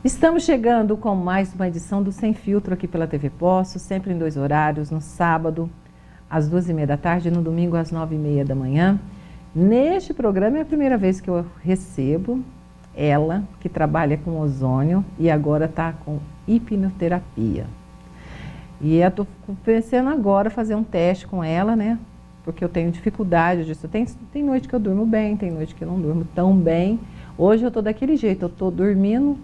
Estamos chegando com mais uma edição do Sem Filtro aqui pela TV Poço, sempre em 2 horários, no sábado às 2h30 da tarde e no domingo às 9h30 da manhã. Neste programa é a primeira vez que eu recebo ela, que trabalha com ozônio e agora está com hipnoterapia. E eu estou pensando agora fazer um teste com ela, né? Porque eu tenho dificuldade disso. Tem noite que eu durmo bem, tem noite que eu não durmo tão bem. Hoje eu estou daquele jeito, eu estou dormindo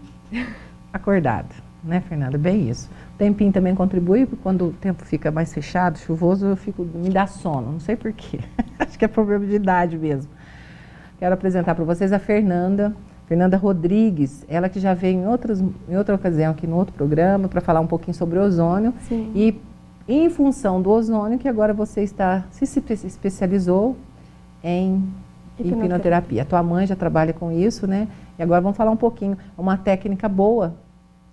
acordada, né, Fernanda? Bem isso. O tempinho também contribui, porque quando o tempo fica mais fechado, chuvoso, me dá sono, não sei porquê. Acho que é problema de idade mesmo. Quero apresentar para vocês a Fernanda Rodrigues, ela que já veio em outra ocasião aqui no outro programa para falar um pouquinho sobre ozônio. Sim. E em função do ozônio, que agora você se especializou em hipnoterapia. A tua mãe já trabalha com isso, né? E agora vamos falar um pouquinho, uma técnica boa,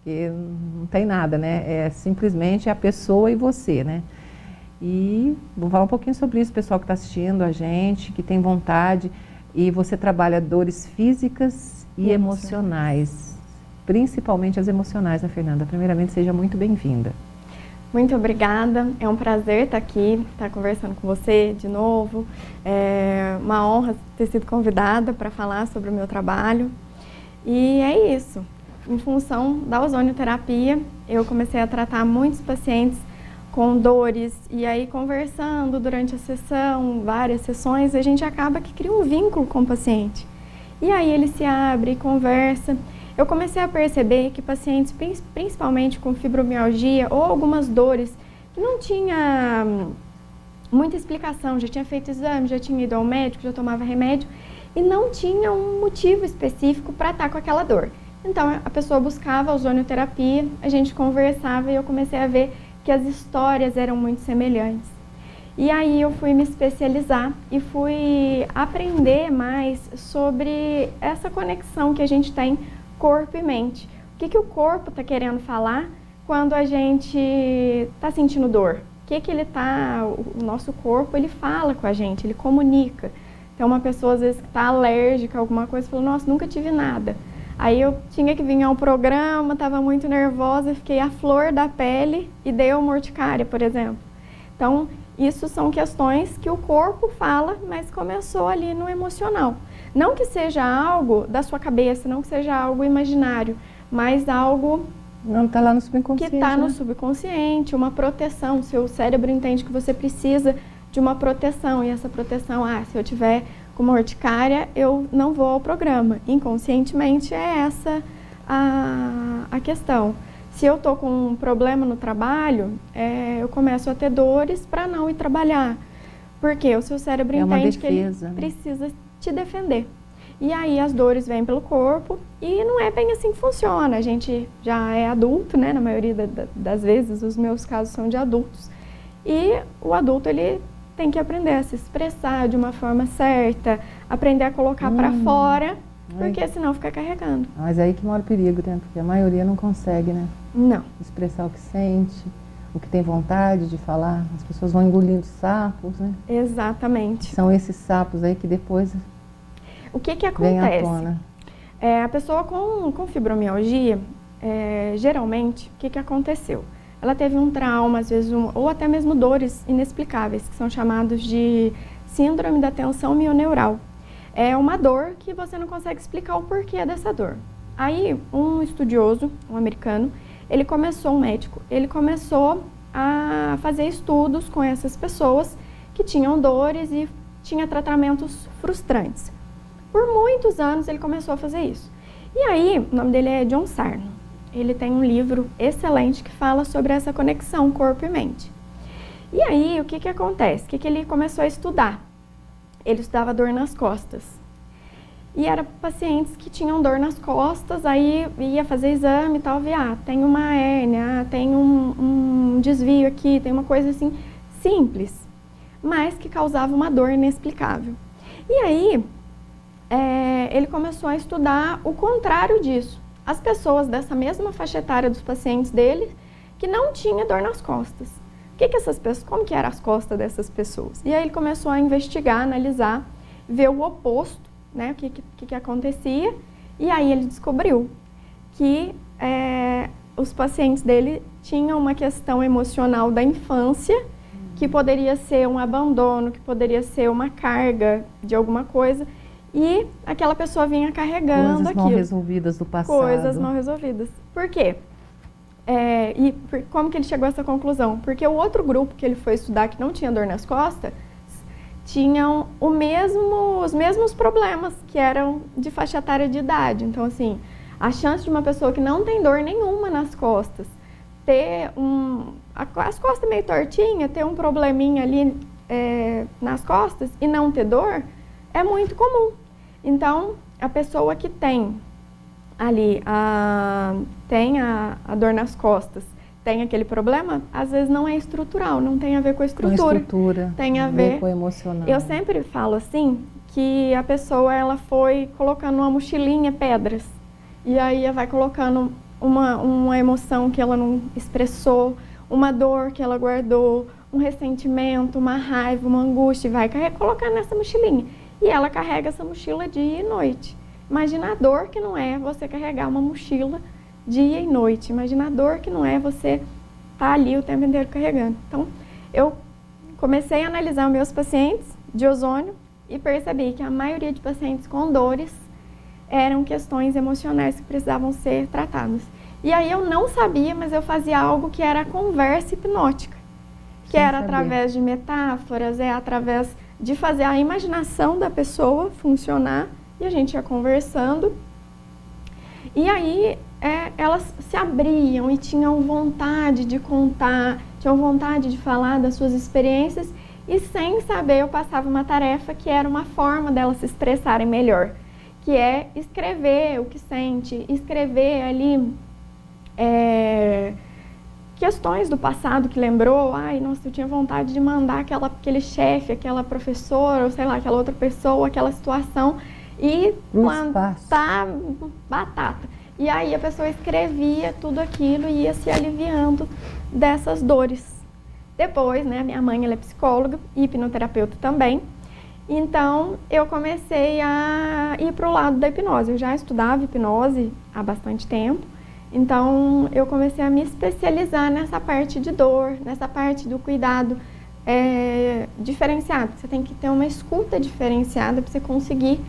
que não tem nada, né? É simplesmente a pessoa e você, né? E vou falar um pouquinho sobre isso, pessoal que está assistindo a gente, que tem vontade. E você trabalha dores físicas e emocionais, principalmente as emocionais, né, Fernanda? Primeiramente, seja muito bem-vinda. Muito obrigada, é um prazer estar aqui, estar conversando com você de novo. É uma honra ter sido convidada para falar sobre o meu trabalho. E é isso, em função da ozonioterapia, eu comecei a tratar muitos pacientes com dores, e aí conversando durante a sessão, várias sessões, a gente acaba que cria um vínculo com o paciente. E aí ele se abre, conversa. Eu comecei a perceber que pacientes, principalmente com fibromialgia ou algumas dores, que não tinha muita explicação, já tinha feito exame, já tinha ido ao médico, já tomava remédio, e não tinha um motivo específico para estar com aquela dor. Então a pessoa buscava a ozonioterapia, a gente conversava e eu comecei a ver que as histórias eram muito semelhantes. E aí eu fui me especializar e fui aprender mais sobre essa conexão que a gente tem corpo e mente. O que o corpo está querendo falar quando a gente está sentindo dor? O nosso corpo, ele fala com a gente, ele comunica. Então uma pessoa às vezes que está alérgica a alguma coisa, fala, nossa, nunca tive nada. Aí eu tinha que vir ao programa, estava muito nervosa, fiquei à flor da pele e deu uma urticária, por exemplo. Então, isso são questões que o corpo fala, mas começou ali no emocional. Não que seja algo da sua cabeça, não que seja algo imaginário, mas algo não está lá no subconsciente, que está no né? subconsciente, uma proteção. Seu cérebro entende que você precisa de uma proteção, e essa proteção, se eu tiver com uma urticária, eu não vou ao programa. Inconscientemente é essa a questão. Se eu estou com um problema no trabalho, eu começo a ter dores para não ir trabalhar. Porque o seu cérebro entende que ele precisa te defender. E aí as dores vêm pelo corpo e não é bem assim que funciona. A gente já é adulto, né? Na maioria das vezes, os meus casos são de adultos. E o adulto, ele tem que aprender a se expressar de uma forma certa, aprender a colocar para fora, porque senão fica carregando. Mas aí que mora o perigo, né? Porque a maioria não consegue, né? Não. Expressar o que sente, o que tem vontade de falar. As pessoas vão engolindo sapos, né? Exatamente. São esses sapos aí que depois o que acontece? Vem à tona. A pessoa com fibromialgia, geralmente, o que aconteceu? Ela teve um trauma, às vezes, ou até mesmo dores inexplicáveis, que são chamados de síndrome da tensão mioneural. É uma dor que você não consegue explicar o porquê dessa dor. Aí, um estudioso, um americano, um médico, ele começou a fazer estudos com essas pessoas que tinham dores e tinha tratamentos frustrantes. Por muitos anos ele começou a fazer isso. E aí, o nome dele é John Sarno. Ele tem um livro excelente que fala sobre essa conexão corpo e mente. E aí, o que acontece? O que ele começou a estudar? Ele estudava dor nas costas. E eram pacientes que tinham dor nas costas, aí ia fazer exame e tal, via, tem uma hérnia, tem um desvio aqui, tem uma coisa assim, simples, mas que causava uma dor inexplicável. E aí, ele começou a estudar o contrário disso. As pessoas dessa mesma faixa etária dos pacientes dele, que não tinha dor nas costas. Como que eram as costas dessas pessoas? E aí ele começou a investigar, analisar, ver o oposto, né, o que acontecia, e aí ele descobriu que os pacientes dele tinham uma questão emocional da infância, que poderia ser um abandono, que poderia ser uma carga de alguma coisa, e aquela pessoa vinha carregando coisas aquilo. mal resolvidas do passado. Coisas mal resolvidas. Por quê? Como que ele chegou a essa conclusão? Porque o outro grupo que ele foi estudar, que não tinha dor nas costas, tinham os mesmos problemas, que eram de faixa etária de idade. Então, assim, a chance de uma pessoa que não tem dor nenhuma nas costas, ter as costas meio tortinhas, ter um probleminha ali nas costas e não ter dor, é muito comum. Então, a pessoa que tem ali a dor nas costas, tem aquele problema, às vezes não é estrutural, não tem a ver com a estrutura. Tem a ver com o emocional. Eu sempre falo assim, que a pessoa ela foi colocando numa mochilinha pedras, e aí vai colocando uma emoção que ela não expressou, uma dor que ela guardou, um ressentimento, uma raiva, uma angústia, e vai colocando nessa mochilinha. E ela carrega essa mochila dia e noite. Imagina a dor que não é você carregar uma mochila dia e noite. Imagina a dor que não é você estar ali o tempo inteiro carregando. Então, eu comecei a analisar os meus pacientes de ozônio e percebi que a maioria de pacientes com dores eram questões emocionais que precisavam ser tratadas. E aí eu não sabia, mas eu fazia algo que era a conversa hipnótica, que era através de metáforas, através de fazer a imaginação da pessoa funcionar, e a gente ia conversando. E aí elas se abriam e tinham vontade de contar, tinham vontade de falar das suas experiências, e sem saber eu passava uma tarefa que era uma forma delas se expressarem melhor, que é escrever o que sente, escrever ali questões do passado que lembrou. Ai, nossa, eu tinha vontade de mandar aquele chefe, aquela professora, ou sei lá, aquela outra pessoa, aquela situação, e plantar batata. E aí a pessoa escrevia tudo aquilo e ia se aliviando dessas dores. Depois, né, minha mãe ela é psicóloga e hipnoterapeuta também. Então, eu comecei a ir para o lado da hipnose. Eu já estudava hipnose há bastante tempo. Então, eu comecei a me especializar nessa parte de dor, nessa parte do cuidado diferenciado. Você tem que ter uma escuta diferenciada para você conseguir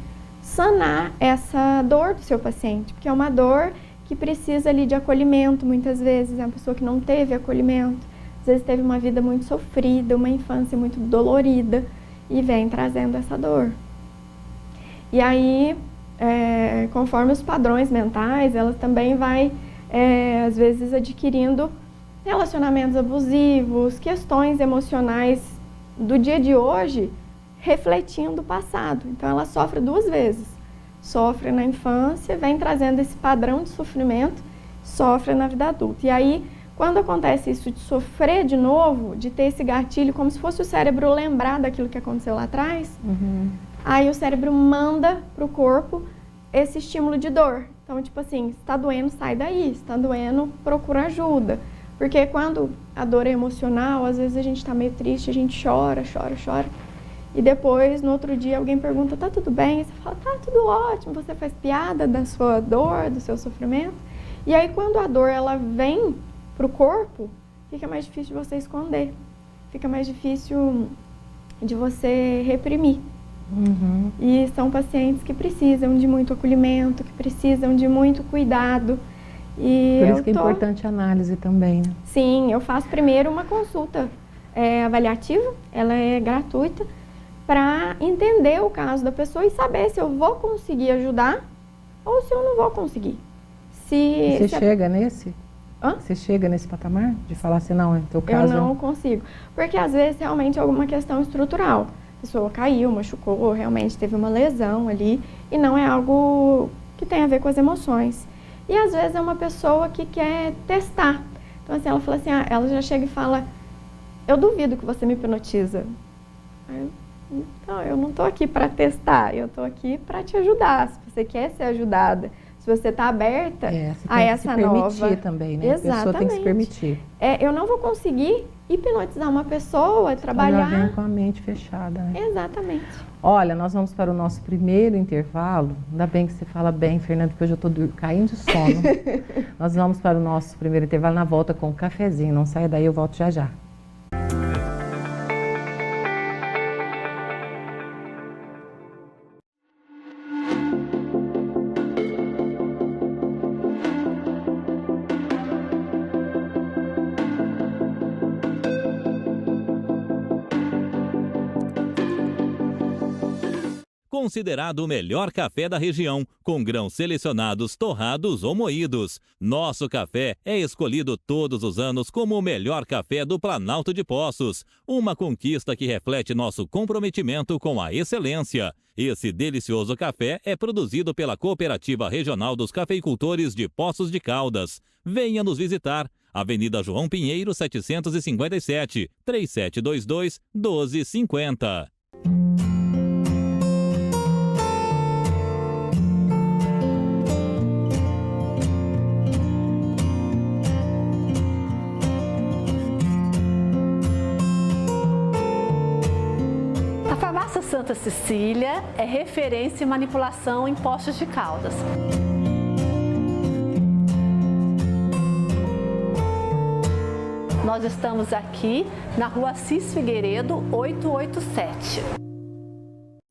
sanar essa dor do seu paciente, porque é uma dor que precisa ali de acolhimento, muitas vezes. É uma pessoa que não teve acolhimento, às vezes teve uma vida muito sofrida, uma infância muito dolorida, e vem trazendo essa dor. E aí, conforme os padrões mentais, ela também vai, às vezes, adquirindo relacionamentos abusivos, questões emocionais do dia de hoje, refletindo o passado. Então, ela sofre duas vezes. Sofre na infância, vem trazendo esse padrão de sofrimento, sofre na vida adulta. E aí, quando acontece isso de sofrer de novo, de ter esse gatilho, como se fosse o cérebro lembrar daquilo que aconteceu lá atrás, aí o cérebro manda para o corpo esse estímulo de dor. Então, tipo assim, se está doendo, sai daí. Se está doendo, procura ajuda. Porque quando a dor é emocional, às vezes a gente está meio triste, a gente chora. E depois, no outro dia, alguém pergunta, tá tudo bem? E você fala, tá tudo ótimo. Você faz piada da sua dor, do seu sofrimento. E aí, quando a dor ela vem para o corpo, fica mais difícil de você esconder. Fica mais difícil de você reprimir. E são pacientes que precisam de muito acolhimento, que precisam de muito cuidado. E por isso que é importante a análise também, né? Sim, eu faço primeiro uma consulta avaliativa, ela é gratuita, para entender o caso da pessoa e saber se eu vou conseguir ajudar ou se eu não vou conseguir. Você chega nesse? Hã? Você chega nesse patamar de falar assim, não, é teu caso? Eu não consigo, porque às vezes realmente é alguma questão estrutural. A pessoa caiu, machucou, realmente teve uma lesão ali e não é algo que tem a ver com as emoções. E às vezes é uma pessoa que quer testar. Então assim, ela fala assim, ela já chega e fala, eu duvido que você me hipnotiza. Então, eu não estou aqui para testar, eu estou aqui para te ajudar. Se você quer ser ajudada, se você está aberta você a tem essa que se permitir nova... também, né? Exatamente. A pessoa tem que se permitir. Eu não vou conseguir hipnotizar uma pessoa, trabalhar... Ela vem com a mente fechada, né? Exatamente. Olha, nós vamos para o nosso primeiro intervalo. Ainda bem que você fala bem, Fernanda, porque hoje eu estou caindo de sono. Nós vamos para o nosso primeiro intervalo na volta com um cafezinho. Não saia daí, eu volto já já. Considerado o melhor café da região, com grãos selecionados, torrados ou moídos. Nosso café é escolhido todos os anos como o melhor café do Planalto de Poços. Uma conquista que reflete nosso comprometimento com a excelência. Esse delicioso café é produzido pela Cooperativa Regional dos Cafeicultores de Poços de Caldas. Venha nos visitar. Avenida João Pinheiro, 757, 3722-1250. Santa Cecília é referência em manipulação em Poços de Caldas. Nós estamos aqui na Rua Assis Figueiredo, 887.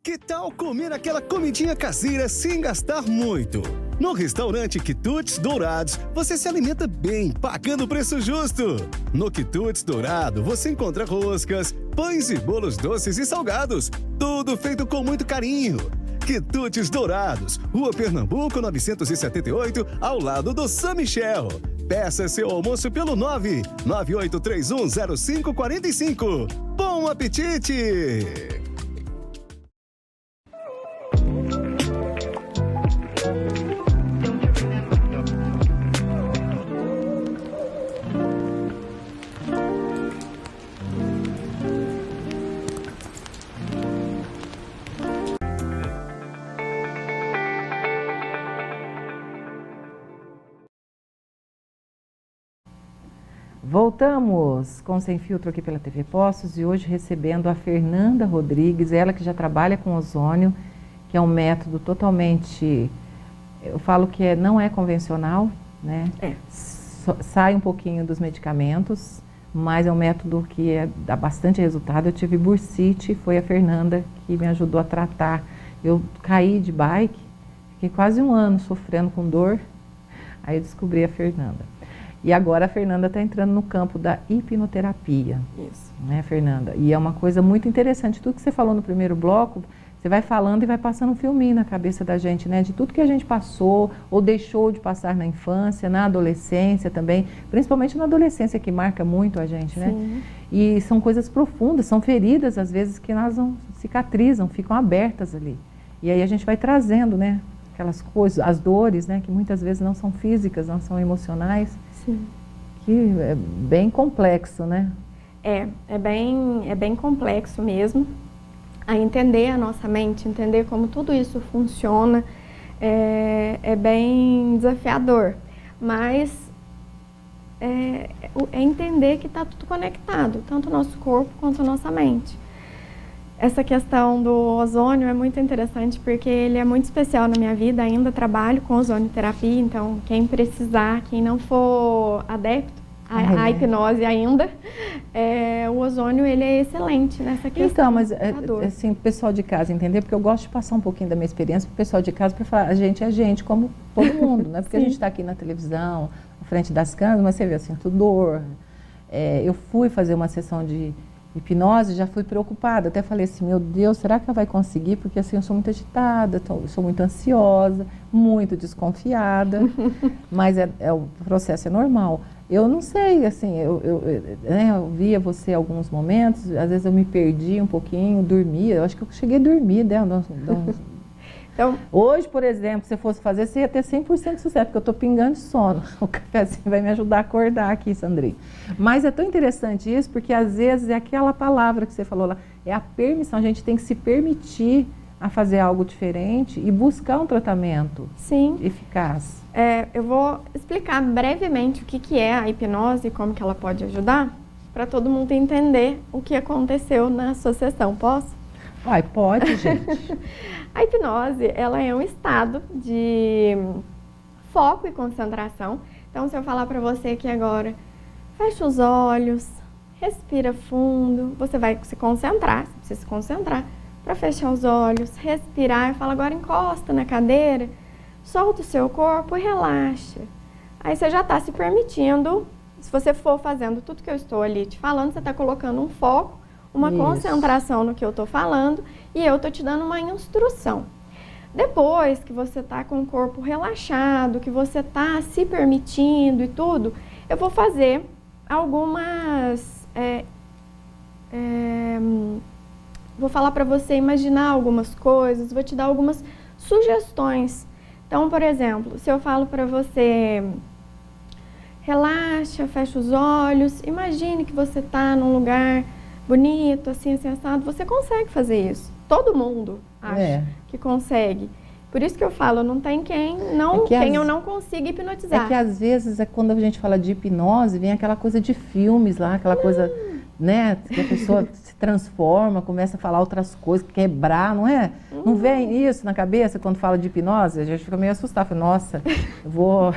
Que tal comer aquela comidinha caseira sem gastar muito? No restaurante Quitutes Dourados, você se alimenta bem, pagando o preço justo. No Quitutes Dourado, você encontra roscas, pães e bolos doces e salgados. Tudo feito com muito carinho. Quitutes Dourados, Rua Pernambuco 978, ao lado do São Michel. Peça seu almoço pelo 998310545. Bom apetite! Voltamos com Sem Filtro aqui pela TV Poços e hoje recebendo a Fernanda Rodrigues, ela que já trabalha com ozônio, que é um método totalmente, eu falo que não é convencional, né? Sai um pouquinho dos medicamentos, mas é um método que dá bastante resultado. Eu tive bursite, foi a Fernanda que me ajudou a tratar. Eu caí de bike, fiquei quase um ano sofrendo com dor, aí eu descobri a Fernanda. E agora a Fernanda está entrando no campo da hipnoterapia. Isso. Né, Fernanda? E é uma coisa muito interessante. Tudo que você falou no primeiro bloco, você vai falando e vai passando um filminho na cabeça da gente, né? De tudo que a gente passou ou deixou de passar na infância, na adolescência também. Principalmente na adolescência, que marca muito a gente, né? Sim. E são coisas profundas, são feridas, às vezes, que elas não cicatrizam, ficam abertas ali. E aí a gente vai trazendo, né? Aquelas coisas, as dores, né? Que muitas vezes não são físicas, não são emocionais. Sim. Que é bem complexo, né? É bem complexo mesmo. A entender a nossa mente, entender como tudo isso funciona, é bem desafiador. Mas é entender que está tudo conectado, tanto o nosso corpo quanto a nossa mente. Essa questão do ozônio é muito interessante porque ele é muito especial na minha vida. Ainda trabalho com ozonioterapia, então quem precisar, quem não for adepto à hipnose ainda, o ozônio ele é excelente nessa questão. Então, mas assim, o pessoal de casa entender, porque eu gosto de passar um pouquinho da minha experiência para o pessoal de casa para falar, a gente é gente como todo mundo, né? Porque a gente está aqui na televisão, na frente das câmeras, mas você vê, eu sinto dor. Eu fui fazer uma sessão de hipnose, já fui preocupada, até falei assim, meu Deus, será que ela vai conseguir? Porque assim, eu sou muito agitada, eu sou muito ansiosa, muito desconfiada, mas o processo é normal. Eu não sei, assim, eu via você em alguns momentos, às vezes eu me perdi um pouquinho, dormia, eu acho que eu cheguei a dormir, né? Então, hoje, por exemplo, se você fosse fazer, você ia ter 100% de sucesso, porque eu estou pingando de sono. O cafezinho vai me ajudar a acordar aqui, Sandrinha. Mas é tão interessante isso, porque às vezes é aquela palavra que você falou lá, é a permissão. A gente tem que se permitir a fazer algo diferente e buscar um tratamento Sim. eficaz. Eu vou explicar brevemente o que é a hipnose e como que ela pode ajudar, para todo mundo entender o que aconteceu na sua sessão. Posso? Ai, pode, gente. A hipnose, ela é um estado de foco e concentração. Então, se eu falar para você aqui agora, fecha os olhos, respira fundo, você vai se concentrar, você precisa se concentrar para fechar os olhos, respirar, fala agora encosta na cadeira, solta o seu corpo e relaxa. Aí você já está se permitindo, se você for fazendo tudo que eu estou ali te falando, você está colocando um foco, uma concentração no que eu estou falando e eu estou te dando uma instrução. Depois que você está com o corpo relaxado, que você está se permitindo e tudo, eu vou fazer algumas... vou falar para você imaginar algumas coisas, vou te dar algumas sugestões. Então, por exemplo, se eu falo para você, relaxa, fecha os olhos, imagine que você está num lugar bonito, assim, assado, você consegue fazer isso. Todo mundo acha que consegue. Por isso que eu falo, não tem quem eu não consiga hipnotizar. É que às vezes, quando a gente fala de hipnose, vem aquela coisa de filmes lá, aquela coisa, né, que a pessoa se transforma, começa a falar outras coisas, quebrar, não é? Não vem isso na cabeça quando fala de hipnose? A gente fica meio assustado, fala, nossa, eu vou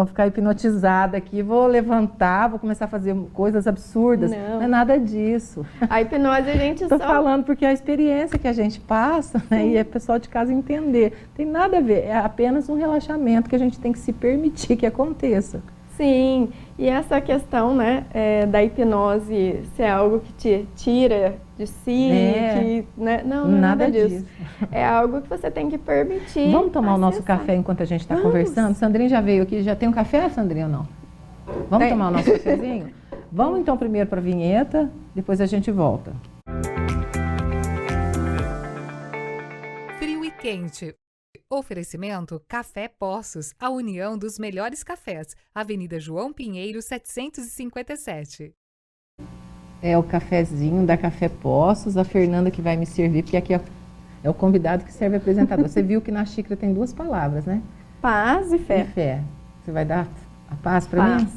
ficar hipnotizada aqui, vou levantar, vou começar a fazer coisas absurdas. Não é nada disso. A hipnose a gente Estou falando porque é a experiência que a gente passa, né, e é pessoal de casa entender. Tem nada a ver, é apenas um relaxamento que a gente tem que se permitir que aconteça. Sim, e essa questão, né, da hipnose ser algo que te tira de si, né? Não é nada disso. É algo que você tem que permitir. Vamos tomar o nosso café enquanto a gente está conversando? Sandrinha já veio aqui, já tem um café, Sandrinha, ou não? Vamos tomar o nosso cafezinho? Vamos então primeiro para a vinheta, depois a gente volta. Frio e quente. Oferecimento Café Poços, a união dos melhores cafés. Avenida João Pinheiro, 757. É o cafezinho da Café Poços, a Fernanda que vai me servir, porque aqui é o convidado que serve apresentador. Você viu que na xícara tem duas palavras, né? Paz e fé. Você vai dar a paz para mim?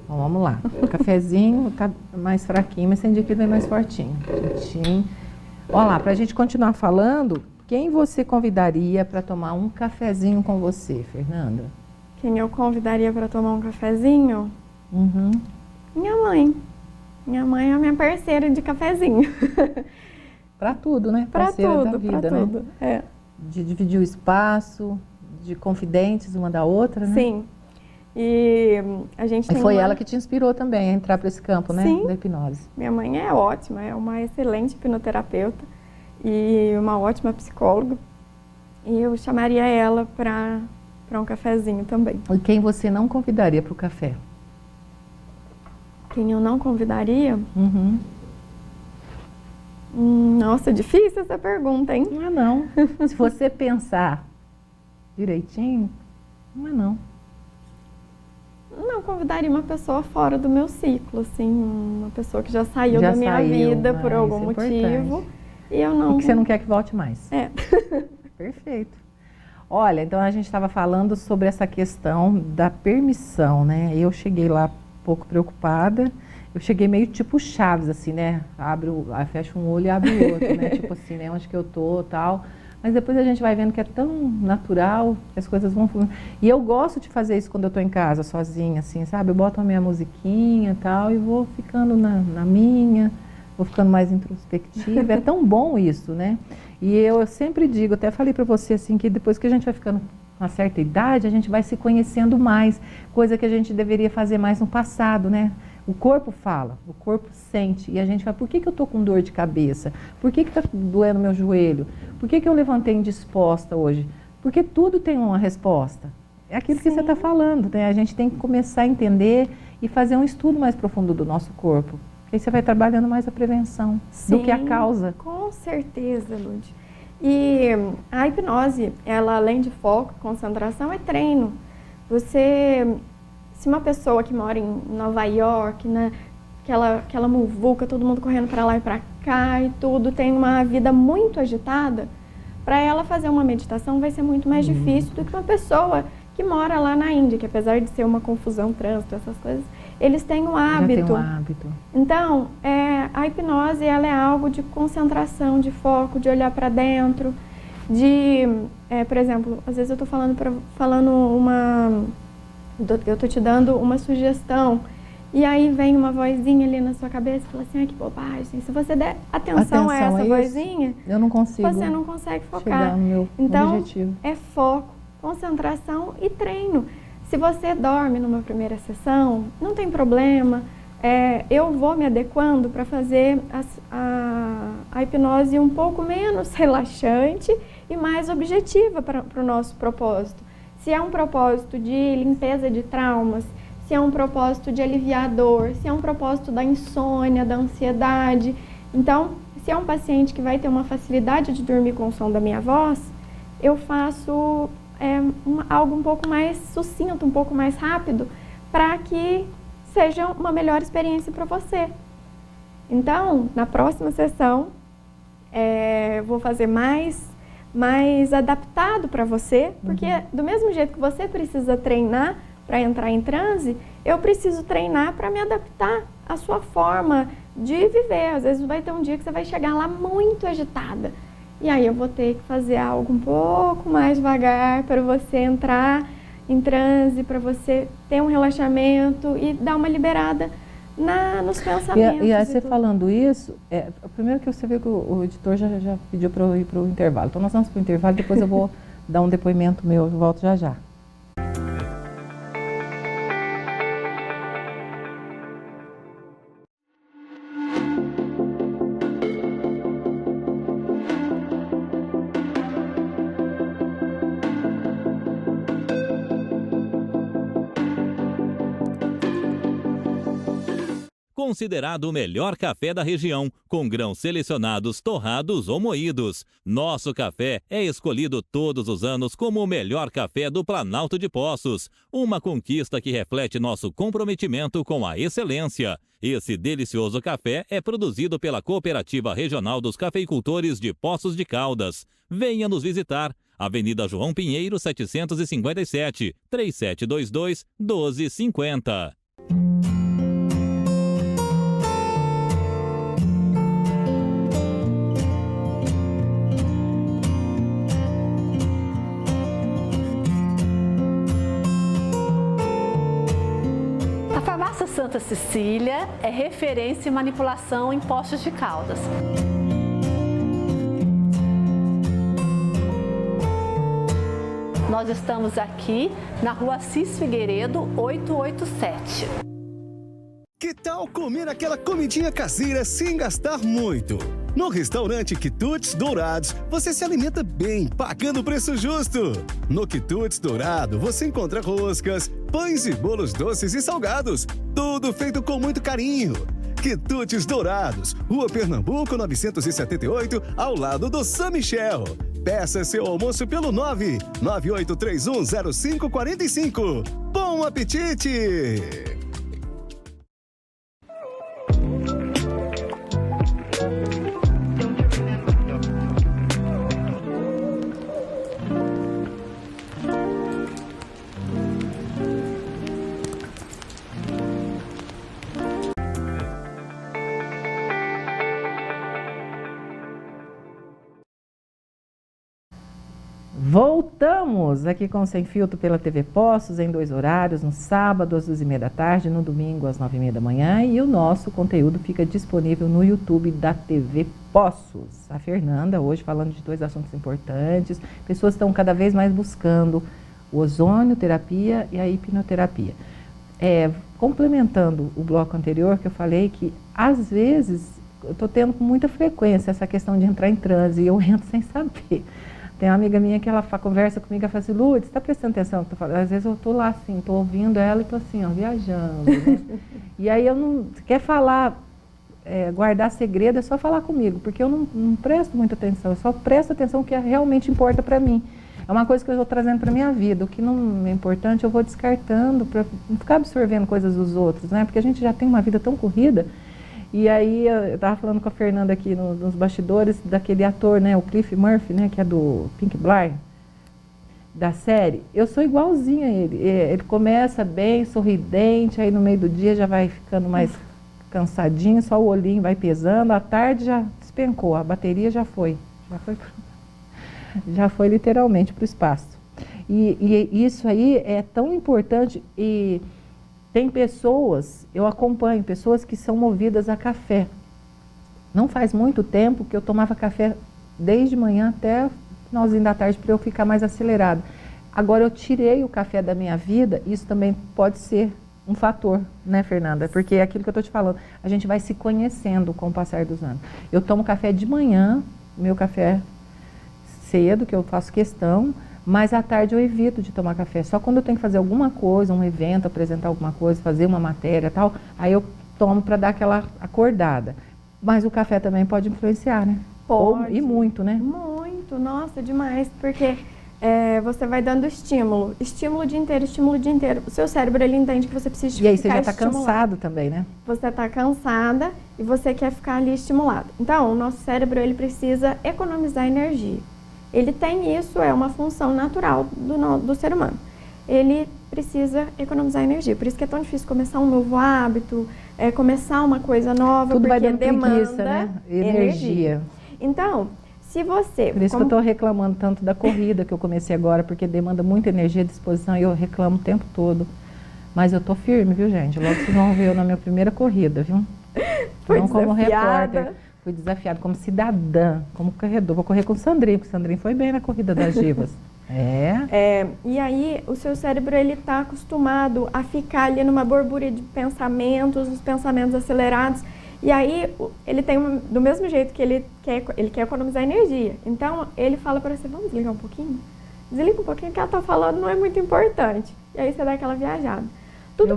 Bom, vamos lá. O cafezinho tá mais fraquinho, mas tem dia que ele vem mais fortinho. Olha lá, para a gente continuar falando... Quem você convidaria para tomar um cafezinho com você, Fernanda? Quem eu convidaria para tomar um cafezinho? Minha mãe. Minha mãe é a minha parceira de cafezinho. Para tudo, né? Para tudo, da vida, pra tudo. Né? De dividir o espaço, de confidentes uma da outra, né? Sim. E a gente tem foi ela que te inspirou também a entrar para esse campo, né? Sim. Da hipnose. Minha mãe é ótima, é uma excelente hipnoterapeuta e uma ótima psicóloga. E eu chamaria ela para um cafezinho também. E quem você não convidaria para o café? Quem eu não convidaria? Nossa, difícil essa pergunta, hein? Não é não. Se você pensar direitinho, não é não. Não, convidaria uma pessoa fora do meu ciclo, assim, uma pessoa que já saiu da minha vida por algum motivo. E eu não... E que você não quer que volte mais. Perfeito. Olha, então a gente estava falando sobre essa questão da permissão, né? Eu cheguei lá um pouco preocupada. Eu cheguei meio tipo Chaves, assim, né? Fecha um olho e abre o outro, né? Tipo assim, né? Onde que eu tô, tal. Mas depois a gente vai vendo que é tão natural, que as coisas vão fluindo. E eu gosto de fazer isso quando eu tô em casa, sozinha, assim, sabe? Eu boto a minha musiquinha e tal, e vou ficando na minha, vou ficando mais introspectiva. É tão bom isso, né? E eu sempre digo, até falei para você, assim, que depois que a gente vai ficando com uma certa idade, a gente vai se conhecendo mais, coisa que a gente deveria fazer mais no passado, né? O corpo fala, o corpo sente, e a gente fala, por que eu tô com dor de cabeça? Por que tá doendo meu joelho? Por que eu levantei indisposta hoje? Porque tudo tem uma resposta. É aquilo que você está falando, né? A gente tem que começar a entender e fazer um estudo mais profundo do nosso corpo. Aí você vai trabalhando mais a prevenção do que a causa. Com certeza, Lud. E a hipnose, ela além de foco, concentração, é treino. Se uma pessoa que mora em Nova York, né, aquela muvuca, todo mundo correndo para lá e para cá e tudo, tem uma vida muito agitada, para ela fazer uma meditação vai ser muito mais difícil do que uma pessoa que mora lá na Índia, que apesar de ser uma confusão, trânsito, essas coisas, eles têm um hábito. Já tem um hábito. Então, a hipnose ela é algo de concentração, de foco, de olhar para dentro, por exemplo, às vezes eu estou eu estou te dando uma sugestão, e aí vem uma vozinha ali na sua cabeça e fala assim, que bobagem. Se você der atenção a essa vozinha, eu não consigo. Você não consegue focar. Chegar no meu objetivo. É foco, concentração e treino. Se você dorme numa primeira sessão, não tem problema. Eu vou me adequando para fazer a hipnose um pouco menos relaxante e mais objetiva para o nosso propósito. Se é um propósito de limpeza de traumas, se é um propósito de aliviar a dor, se é um propósito da insônia, da ansiedade. Então, se é um paciente que vai ter uma facilidade de dormir com o som da minha voz, eu faço algo um pouco mais sucinto, um pouco mais rápido, para que seja uma melhor experiência para você. Então, na próxima sessão, vou fazer mais adaptado para você, porque do mesmo jeito que você precisa treinar para entrar em transe, eu preciso treinar para me adaptar à sua forma de viver. Às vezes vai ter um dia que você vai chegar lá muito agitada. E aí eu vou ter que fazer algo um pouco mais devagar para você entrar em transe, para você ter um relaxamento e dar uma liberada nos pensamentos. E aí você falando isso, primeiro que você viu que o editor já pediu para eu ir para o intervalo. Então nós vamos para o intervalo, depois eu vou dar um depoimento meu, eu volto já já. Considerado o melhor café da região, com grãos selecionados, torrados ou moídos. Nosso café é escolhido todos os anos como o melhor café do Planalto de Poços, uma conquista que reflete nosso comprometimento com a excelência. Esse delicioso café é produzido pela Cooperativa Regional dos Cafeicultores de Poços de Caldas. Venha nos visitar. Avenida João Pinheiro, 757, 3722-1250. A Farmácia Santa Cecília é referência em manipulação em Poços de Caldas. Nós estamos aqui na Rua Assis Figueiredo, 887. Que tal comer aquela comidinha caseira sem gastar muito? No restaurante Quitutes Dourados, você se alimenta bem, pagando o preço justo. No Quitutes Dourado, você encontra roscas, pães e bolos doces e salgados. Tudo feito com muito carinho. Quitutes Dourados, Rua Pernambuco 978, ao lado do São Michel. Peça seu almoço pelo 998310545. Bom apetite! Voltamos aqui com o Sem Filtro pela TV Poços, em 2 horários, no sábado às 2h30 da tarde, no domingo às 9h30 da manhã, e o nosso conteúdo fica disponível no YouTube da TV Poços. A Fernanda, hoje falando de 2 assuntos importantes, pessoas estão cada vez mais buscando o ozonioterapia e a hipnoterapia. Complementando o bloco anterior, que eu falei que, às vezes, eu estou tendo com muita frequência essa questão de entrar em transe, e eu entro sem saber. Tem uma amiga minha que ela conversa comigo e fala assim, Lourdes, você está prestando atenção? Às vezes eu estou lá assim, estou ouvindo ela e estou assim, viajando. Né? E aí eu não... Quer falar, guardar segredo, é só falar comigo, porque eu não presto muita atenção, eu só presto atenção no que realmente importa para mim. É uma coisa que eu estou trazendo para minha vida. O que não é importante eu vou descartando para não ficar absorvendo coisas dos outros, né? Porque a gente já tem uma vida tão corrida. E aí eu estava falando com a Fernanda aqui nos bastidores daquele ator, né? O Cliff Murphy, né? Que é do Pink Blind, da série. Eu sou igualzinha a ele. Ele começa bem, sorridente, aí no meio do dia já vai ficando mais cansadinho, só o olhinho vai pesando, à tarde já despencou, a bateria já foi literalmente para o espaço. E isso aí é tão importante, e tem pessoas, eu acompanho pessoas que são movidas a café. Não faz muito tempo que eu tomava café desde manhã até o finalzinho da tarde para eu ficar mais acelerado. Agora eu tirei o café da minha vida, isso também pode ser um fator, né, Fernanda? Porque é aquilo que eu estou te falando, a gente vai se conhecendo com o passar dos anos. Eu tomo café de manhã, meu café cedo, que eu faço questão, mas à tarde eu evito de tomar café. Só quando eu tenho que fazer alguma coisa, um evento, apresentar alguma coisa, fazer uma matéria e tal, aí eu tomo para dar aquela acordada. Mas o café também pode influenciar, né? Pode. E muito, né? Muito, nossa, demais, porque você vai dando estímulo o dia inteiro. O seu cérebro, ele entende que você precisa ficar estimulado. E aí você já está estimulado. cansado também, né? Você está cansada e você quer ficar ali estimulado. Então, o nosso cérebro, ele precisa economizar energia. Ele tem isso, é uma função natural do ser humano. Ele precisa economizar energia. Por isso que é tão difícil começar um novo hábito, começar uma coisa nova, tudo porque vai dando demanda preguiça, né? Energia. Então, se você... Por isso que eu estou reclamando tanto da corrida que eu comecei agora, porque demanda muita energia e disposição e eu reclamo o tempo todo. Mas eu estou firme, viu, gente? Logo vocês vão ver eu na minha primeira corrida, viu? Foi não como desafiada. repórter. Fui desafiada como cidadã, como corredor. Vou correr com o Sandrinho, porque o Sandrinho foi bem na corrida das divas. E aí, o seu cérebro, ele está acostumado a ficar ali numa borbulha de pensamentos, os pensamentos acelerados. E aí, ele tem, do mesmo jeito que ele quer economizar energia. Então, ele fala para você, vamos desligar um pouquinho? Desliga um pouquinho, o que ela está falando não é muito importante. E aí, você dá aquela viajada.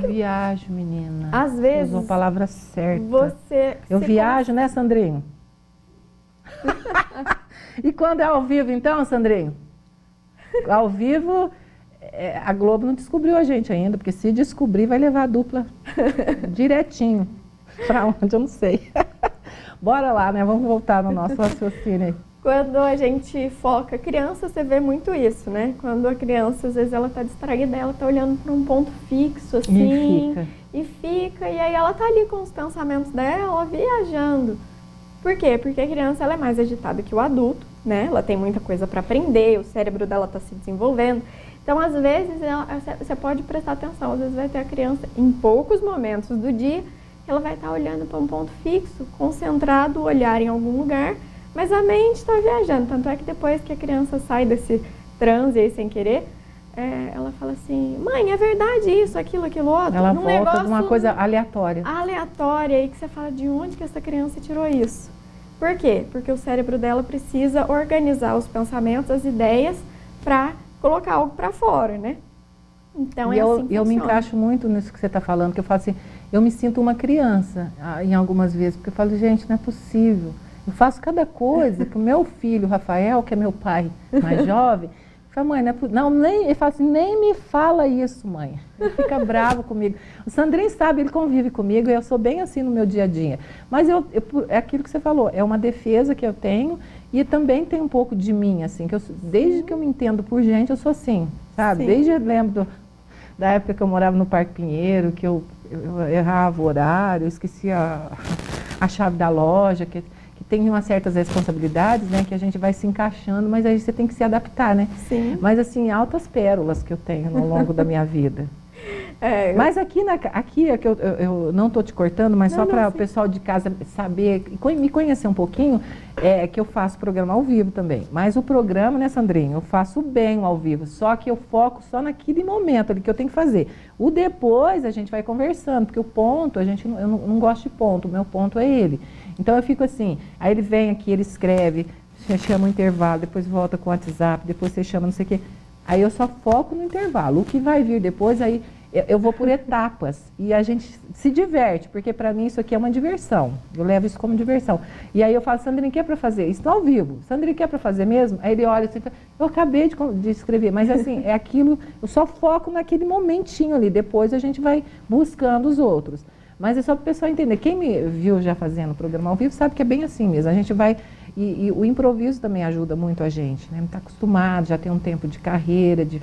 Viajo, menina. Às vezes... Usou a palavra certa. Eu viajo, né, Sandrinho? E quando é ao vivo, então, Sandrinho? Ao vivo, a Globo não descobriu a gente ainda, porque se descobrir, vai levar a dupla direitinho. Pra onde, eu não sei. Bora lá, né? Vamos voltar no nosso raciocínio aí. Quando a gente foca criança, você vê muito isso, né? Quando a criança, às vezes, ela tá distraída, ela tá olhando para um ponto fixo, assim. E aí ela tá ali com os pensamentos dela, viajando. Por quê? Porque a criança, ela é mais agitada que o adulto, né? Ela tem muita coisa para aprender, o cérebro dela tá se desenvolvendo. Então, às vezes, você pode prestar atenção. Às vezes vai ter a criança, em poucos momentos do dia, ela vai estar olhando para um ponto fixo, concentrado, o olhar em algum lugar, mas a mente está viajando. Tanto é que depois que a criança sai desse transe aí sem querer, ela fala assim, mãe, é verdade isso, aquilo, outro. Ela volta de uma coisa aleatória. Aleatória, aí que você fala, de onde que essa criança tirou isso? Por quê? Porque o cérebro dela precisa organizar os pensamentos, as ideias, para colocar algo para fora, né? Então assim que eu me funciona. encaixo muito nisso que você está falando, que eu falo assim, eu me sinto uma criança em algumas vezes, porque eu falo, gente, não é possível. Eu faço cada coisa que o meu filho, Rafael, que é meu pai mais jovem, fala, mãe, ele fala assim, nem me fala isso, mãe. Ele fica bravo comigo. O Sandrinho sabe, ele convive comigo, e eu sou bem assim no meu dia a dia. Mas é aquilo que você falou, é uma defesa que eu tenho, e também tem um pouco de mim, assim, que desde que eu me entendo por gente, eu sou assim, sabe? Sim. Desde eu lembro da época que eu morava no Parque Pinheiro, que eu errava o horário, eu esquecia a chave da loja, que tem umas certas responsabilidades, né, que a gente vai se encaixando, mas aí você tem que se adaptar, né? Sim. Mas assim, altas pérolas que eu tenho ao longo da minha vida. Mas aqui é que eu não estou te cortando, mas só para o pessoal de casa saber, me conhecer um pouquinho, que eu faço programa ao vivo também. Mas o programa, né, Sandrinho, eu faço bem ao vivo, só que eu foco só naquele momento ali que eu tenho que fazer. O depois a gente vai conversando, porque o ponto, eu não gosto de ponto, o meu ponto é ele. Então eu fico assim, aí ele vem aqui, ele escreve, você chama o intervalo, depois volta com o WhatsApp, depois você chama não sei o quê. Aí eu só foco no intervalo. O que vai vir depois, aí eu vou por etapas e a gente se diverte, porque para mim isso aqui é uma diversão. Eu levo isso como diversão. E aí eu falo, Sandrinha, o que é para fazer? Isso ao vivo. Sandrinha, o que é para fazer mesmo? Aí ele olha assim, eu acabei de escrever, mas assim, é aquilo, eu só foco naquele momentinho ali, depois a gente vai buscando os outros. Mas é só para o pessoal entender. Quem me viu já fazendo o programa ao vivo sabe que é bem assim mesmo. A gente vai... E o improviso também ajuda muito a gente, né? Está acostumado, já tem um tempo de carreira, de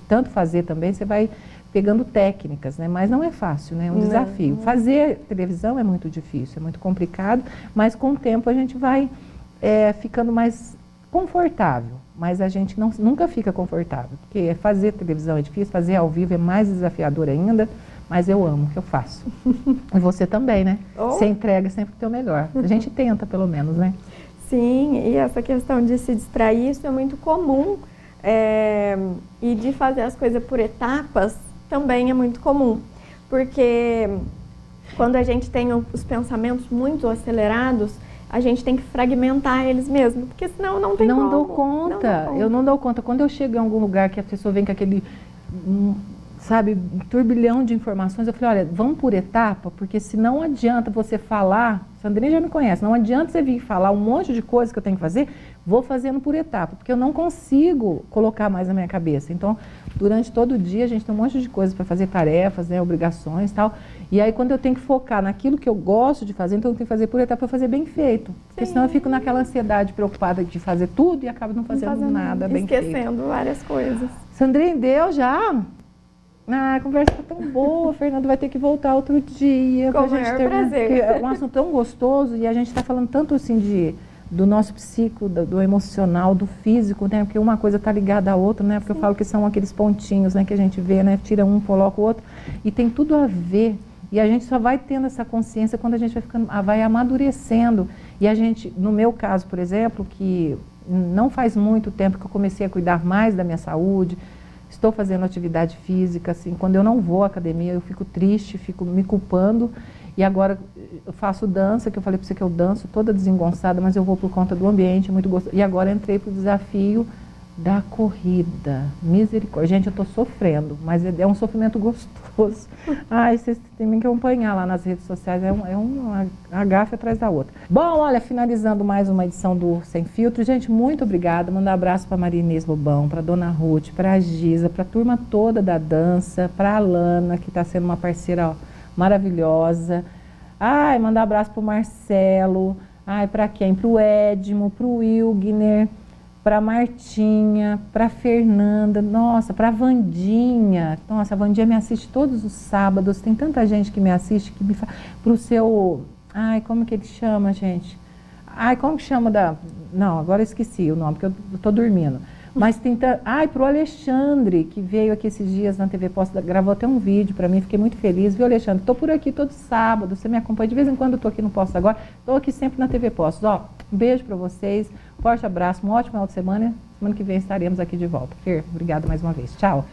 tanto fazer também, você vai pegando técnicas, né? Mas não é fácil, né? É um desafio. Fazer televisão é muito difícil, é muito complicado, mas com o tempo a gente vai ficando mais confortável. Mas a gente nunca fica confortável, porque fazer televisão é difícil, fazer ao vivo é mais desafiador ainda, mas eu amo o que eu faço. E você também, né? Você entrega sempre o teu melhor. A gente tenta, pelo menos, né? Sim, e essa questão de se distrair, isso é muito comum. E de fazer as coisas por etapas também é muito comum. Porque quando a gente tem os pensamentos muito acelerados, a gente tem que fragmentar eles mesmo, porque senão não tem como. Não dou conta. Eu não dou conta. Quando eu chego em algum lugar que a pessoa vem com aquele... sabe, um turbilhão de informações, eu falei, olha, vamos por etapa, porque se não adianta você falar, Sandrinha já me conhece, não adianta você vir falar um monte de coisa que eu tenho que fazer, vou fazendo por etapa, porque eu não consigo colocar mais na minha cabeça. Então, durante todo o dia, a gente tem um monte de coisas para fazer, tarefas, né, obrigações e tal, e aí quando eu tenho que focar naquilo que eu gosto de fazer, então eu tenho que fazer por etapa para fazer bem feito, porque senão eu fico naquela ansiedade, preocupada de fazer tudo e acabo não fazendo nada bem feito. Esquecendo várias coisas. Sandrinha, deu já? A conversa tá tão boa, Fernando vai ter que voltar outro dia. Com o maior prazer. É um assunto tão gostoso e a gente está falando tanto assim do nosso psico, do emocional, do físico, né? Porque uma coisa está ligada à outra, né? Porque eu falo que são aqueles pontinhos, né? Que a gente vê, né? Tira um, coloca o outro e tem tudo a ver. E a gente só vai tendo essa consciência quando a gente vai amadurecendo. E a gente, no meu caso, por exemplo, que não faz muito tempo que eu comecei a cuidar mais da minha saúde, estou fazendo atividade física, assim, quando eu não vou à academia, eu fico triste, fico me culpando. E agora eu faço dança, que eu falei para você que eu danço toda desengonçada, mas eu vou por conta do ambiente, muito gostoso. E agora entrei para o desafio da corrida. Misericórdia. Gente, eu estou sofrendo, mas é um sofrimento gostoso. Ai, vocês têm que acompanhar lá nas redes sociais, é uma gafe atrás da outra. Bom, olha, finalizando mais uma edição do Sem Filtro. Gente, muito obrigada. Mandar um abraço para Maria Inês Bobão, para Dona Ruth, para a Giza, para a turma toda da dança, para a Alana, que está sendo uma parceira maravilhosa. Ai, mandar um abraço para o Marcelo. Ai, para quem? Para o Edmo, para o Wilgner, para a Martinha, para a Fernanda, nossa, para a Vandinha. Nossa, a Vandinha me assiste todos os sábados, tem tanta gente que me assiste, que me fala, para o seu, ai, como que ele chama, gente? Ai, como que chama não, agora eu esqueci o nome, porque eu estou dormindo. Mas tem, ai, para o Alexandre, que veio aqui esses dias na TV Posse, gravou até um vídeo para mim, fiquei muito feliz. Viu, Alexandre? Estou por aqui todo sábado, você me acompanha, de vez em quando eu estou aqui no Posse agora, estou aqui sempre na TV Posse. Ó, um beijo para vocês, forte abraço, um ótimo final de semana. Semana que vem estaremos aqui de volta. Fer, obrigada mais uma vez. Tchau.